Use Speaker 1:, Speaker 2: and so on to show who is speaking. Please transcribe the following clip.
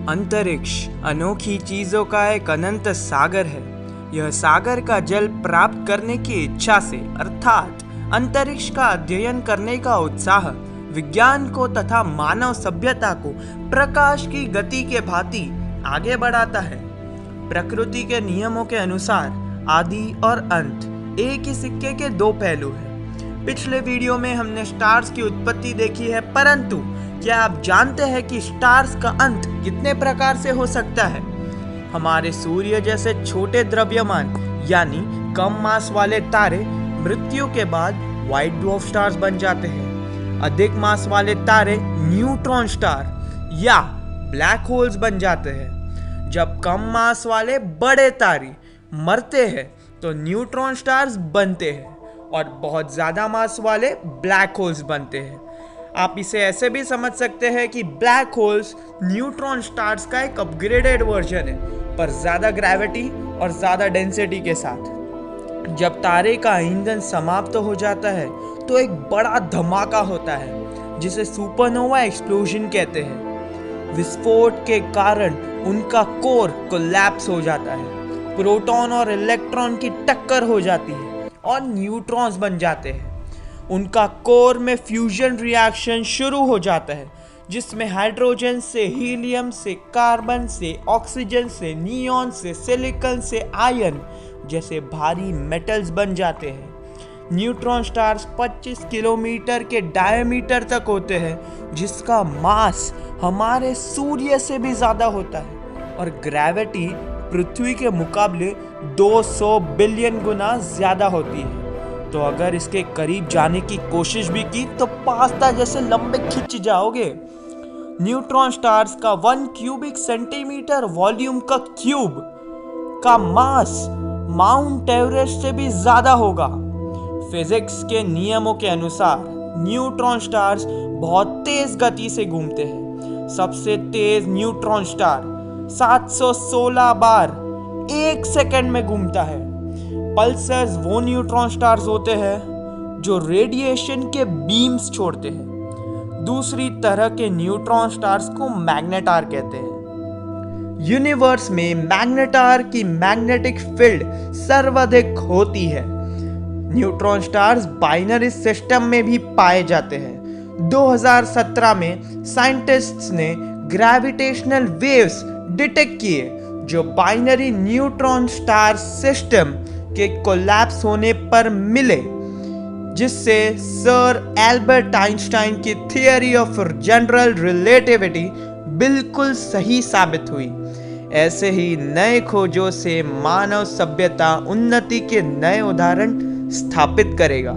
Speaker 1: अंतरिक्ष अनोखी चीजों का एक अनंत सागर है। यह सागर का जल प्राप्त करने की इच्छा से अर्थात अंतरिक्ष का अध्ययन करने का उत्साह विज्ञान को तथा मानव सभ्यता को प्रकाश की गति के भांति आगे बढ़ाता है। प्रकृति के नियमों के अनुसार आदि और अंत एक ही सिक्के के दो पहलू हैं। पिछले वीडियो में हमने स्टार्स की उत्पत्ति देखी है, परंतु क्या आप जानते हैं कि स्टार्स का अंत कितने प्रकार से हो सकता है? हमारे सूर्य जैसे छोटे द्रव्यमान यानी कम मास वाले तारे मृत्यु के बाद व्हाइट ड्वार्फ स्टार्स बन जाते हैं। अधिक मास वाले तारे न्यूट्रॉन स्टार या ब्लैक होल्स बन जाते हैं। जब कम मास वाले बड़े तारे मरते हैं तो न्यूट्रॉन स्टार्स बनते हैं और बहुत ज्यादा मास वाले ब्लैक होल्स बनते हैं। आप इसे ऐसे भी समझ सकते हैं कि ब्लैक होल्स न्यूट्रॉन स्टार्स का एक अपग्रेडेड वर्जन है, पर ज्यादा ग्रेविटी और ज्यादा डेंसिटी के साथ। जब तारे का ईंधन समाप्त हो जाता है तो एक बड़ा धमाका होता है जिसे सुपरनोवा एक्सप्लोजन कहते हैं। विस्फोट के कारण उनका कोर कोलैप्स हो जाता है, प्रोटॉन और इलेक्ट्रॉन की टक्कर हो जाती है और न्यूट्रॉन्स बन जाते हैं। उनका कोर में फ्यूजन रिएक्शन शुरू हो जाता है जिसमें हाइड्रोजन से हीलियम से कार्बन से ऑक्सीजन से नियॉन से सिलिकॉन से आयन जैसे भारी मेटल्स बन जाते हैं। न्यूट्रॉन स्टार्स 25 किलोमीटर के डायमीटर तक होते हैं जिसका मास हमारे सूर्य से भी ज्यादा होता है और ग्रेविटी पृथ्वी के मुकाबले 200 बिलियन गुना ज्यादा होती है। तो अगर इसके करीब जाने की कोशिश भी की तो पास्ता जैसे लंबे खिंच जाओगे। न्यूट्रॉन स्टार्स का 1 क्यूबिक सेंटीमीटर वॉल्यूम का क्यूब का मास माउंट एवरेस्ट से भी ज्यादा होगा। फिजिक्स के नियमों के अनुसार न्यूट्रॉन स्टार्स बहुत तेज गति से घूमते हैं। सबसे तेज न्यूट्रॉन स्टार 716 बार 1 सेकंड में घूमता है। पल्सर्स वो न्यूट्रॉन स्टार्स होते हैं जो रेडिएशन के बीम्स छोड़ते हैं। दूसरी तरह के न्यूट्रॉन स्टार्स को मैग्नेटार कहते हैं। यूनिवर्स में मैग्नेटार की मैग्नेटिक फील्ड सर्वाधिक होती है। न्यूट्रॉन स्टार्स बाइनरी सिस्टम में भी पाए जाते हैं। 2017 में साइंटिस्ट्स ने ग्रेविटेशनल वेव्स डिटेक्ट किए जो बाइनरी न्यूट्रॉन स्टार सिस्टम के कोलैप्स होने पर मिले, जिससे सर एल्बर्ट आइंस्टाइन की थियरी ऑफ जनरल रिलेटिविटी बिल्कुल सही साबित हुई। ऐसे ही नए खोजों से मानव सभ्यता उन्नति के नए उदाहरण स्थापित करेगा।